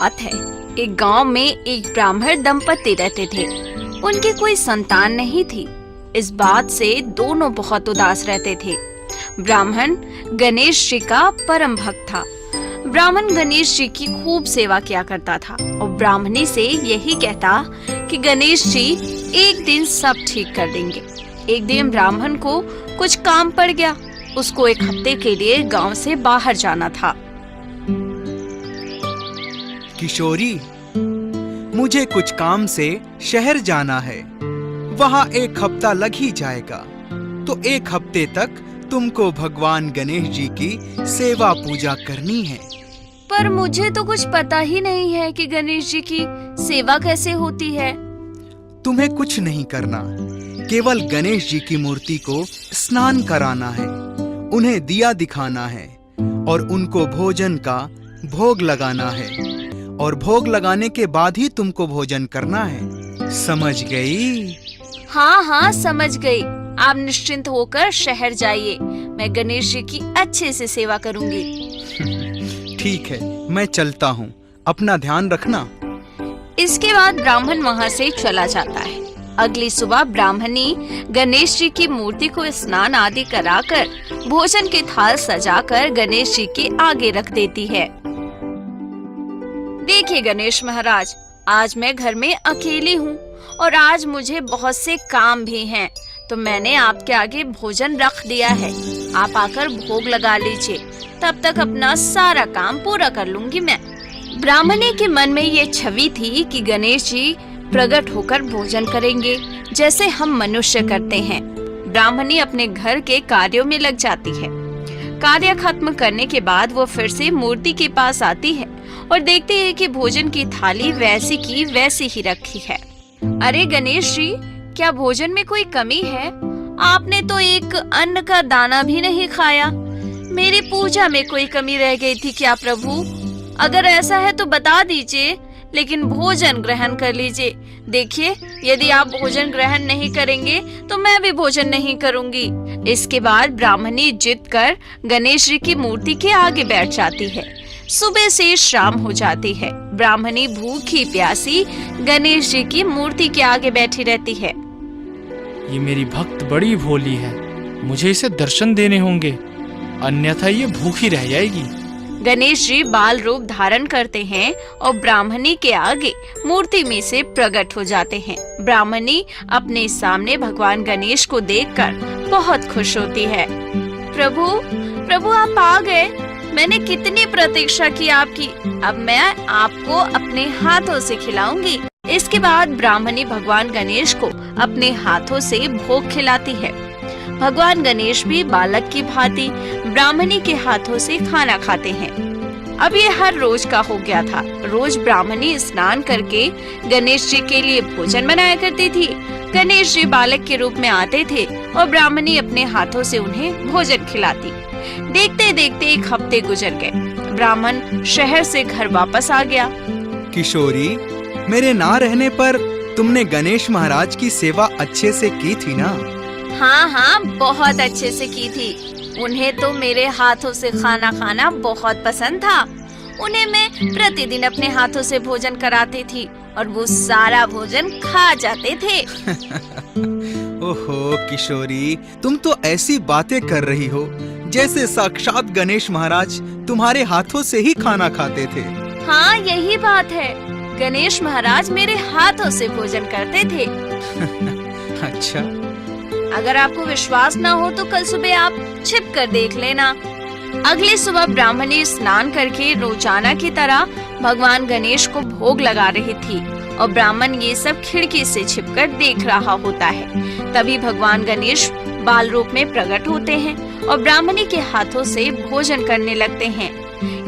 बात है, एक गांव में एक ब्राह्मण दंपति रहते थे। उनकी कोई संतान नहीं थी। इस बात से दोनों बहुत उदास रहते थे। ब्राह्मण गणेश जी का परम भक्त था। ब्राह्मण गणेश जी की खूब सेवा किया करता था और ब्राह्मणी से यही कहता कि गणेश जी एक दिन सब ठीक कर देंगे। एक दिन ब्राह्मण को कुछ काम पड़ गया। उसको एक हफ्ते के लिए गांव से बाहर जाना था। किशोरी, मुझे कुछ काम से शहर जाना है। वहाँ एक हफ्ता लग ही जाएगा, तो एक हफ्ते तक तुमको भगवान गणेश जी की सेवा पूजा करनी है। पर मुझे तो कुछ पता ही नहीं है कि गणेश जी की सेवा कैसे होती है। तुम्हें कुछ नहीं करना, केवल गणेश जी की मूर्ति को स्नान कराना है, उन्हें दिया दिखाना है और उनको भोजन का भोग लगाना है और भोग लगाने के बाद ही तुमको भोजन करना है। समझ गई? हाँ हाँ, समझ गई। आप निश्चिंत होकर शहर जाइए। मैं गणेश जी की अच्छे से सेवा करूंगी। ठीक है, मैं चलता हूँ। अपना ध्यान रखना। इसके बाद ब्राह्मण वहाँ से चला जाता है। अगली सुबह ब्राह्मणी गणेश जी की मूर्ति को स्नान आदि कराकर भोजन के थाल सजाकर गणेश जी के आगे रख देती है। देखिए गणेश महाराज, आज मैं घर में अकेली हूँ और आज मुझे बहुत से काम भी हैं, तो मैंने आपके आगे भोजन रख दिया है। आप आकर भोग लगा लीजिए, तब तक अपना सारा काम पूरा कर लूंगी मैं। ब्राह्मणी के मन में ये छवि थी कि गणेश जी प्रकट होकर भोजन करेंगे, जैसे हम मनुष्य करते हैं। ब्राह्मणी अपने घर के कार्यों में लग जाती है। कार्य खत्म करने के बाद वो फिर से मूर्ति के पास आती है और देखती है कि भोजन की थाली वैसी की वैसी ही रखी है। अरे गणेश जी, क्या भोजन में कोई कमी है? आपने तो एक अन्न का दाना भी नहीं खाया। मेरी पूजा में कोई कमी रह गई थी क्या प्रभु? अगर ऐसा है तो बता दीजिए, लेकिन भोजन ग्रहण कर लीजिए। देखिए, यदि आप भोजन ग्रहण नहीं करेंगे तो मैं भी भोजन नहीं करूंगी। इसके बाद ब्राह्मणी जिद कर गणेश जी की मूर्ति के आगे बैठ जाती है। सुबह से शाम हो जाती है। ब्राह्मणी भूखी प्यासी गणेश जी की मूर्ति के आगे बैठी रहती है। ये मेरी भक्त बड़ी भोली है, मुझे इसे दर्शन देने होंगे, अन्यथा ये भूखी रह जाएगी। गणेश जी बाल रूप धारण करते हैं और ब्राह्मणी के आगे मूर्ति में से प्रकट हो जाते हैं। ब्राह्मणी अपने सामने भगवान गणेश को देखकर बहुत खुश होती है। प्रभु, प्रभु आप आ गए। मैंने कितनी प्रतीक्षा की आपकी। अब मैं आपको अपने हाथों से खिलाऊंगी। इसके बाद ब्राह्मणी भगवान गणेश को अपने हाथों से भोग खिलाती है। भगवान गणेश भी बालक की भांति ब्राह्मणी के हाथों से खाना खाते हैं। अब ये हर रोज का हो गया था। रोज ब्राह्मणी स्नान करके गणेश जी के लिए भोजन बनाया करती थी। गणेश जी बालक के रूप में आते थे और ब्राह्मणी अपने हाथों से उन्हें भोजन खिलाती। देखते देखते एक हफ्ते गुजर गए। ब्राह्मण शहर से घर वापस आ गया। किशोरी, मेरे ना रहने पर तुमने गणेश महाराज की सेवा अच्छे से की थी ना? हाँ हाँ, बहुत अच्छे से की थी। उन्हें तो मेरे हाथों से खाना खाना बहुत पसंद था। उन्हें मैं प्रतिदिन अपने हाथों से भोजन कराती थी और वो सारा भोजन खा जाते थे। ओहो किशोरी, तुम तो ऐसी बातें कर रही हो जैसे साक्षात गणेश महाराज तुम्हारे हाथों से ही खाना खाते थे। हाँ, यही बात है। गणेश महाराज मेरे हाथों से भोजन करते थे। अच्छा, अगर आपको विश्वास ना हो तो कल सुबह आप छिप कर देख लेना। अगली सुबह ब्राह्मणी स्नान करके रोजाना की तरह भगवान गणेश को भोग लगा रही थी और ब्राह्मण ये सब खिड़की से छिपकर देख रहा होता है। तभी भगवान गणेश बाल रूप में प्रकट होते हैं और ब्राह्मणी के हाथों से भोजन करने लगते हैं।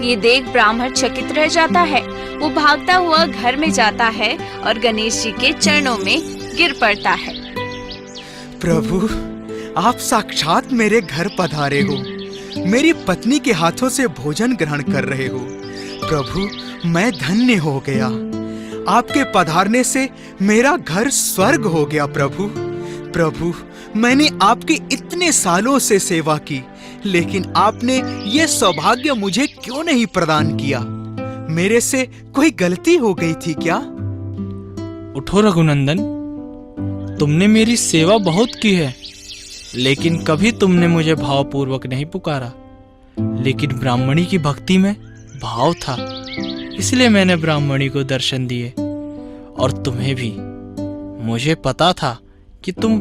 ये देख ब्राह्मण चकित रह जाता है। वो भागता हुआ घर में जाता है और गणेश जी के चरणों में गिर पड़ता है। प्रभु, आप साक्षात मेरे घर पधारे हो। मेरी पत्नी के हाथों से भोजन ग्रहण कर रहे हो। प्रभु, मैं धन्य हो गया। आपके पधारने से मेरा घर स्वर्ग हो गया। प्रभु, प्रभु, मैंने आपकी इतने सालों से सेवा की, लेकिन आपने ये सौभाग्य मुझे क्यों नहीं प्रदान किया? मेरे से कोई गलती हो गई थी क्या? उठो रघुनंदन, तुमने मेरी सेवा बहुत की है, लेकिन कभी तुमने मुझे भावपूर्वक नहीं पुकारा। लेकिन ब्राह्मणी की भक्ति में भाव था, इसलिए मैंने ब्राह्मणी को दर्शन दिए। और तुम्हें भी। मुझे पता था कि तुम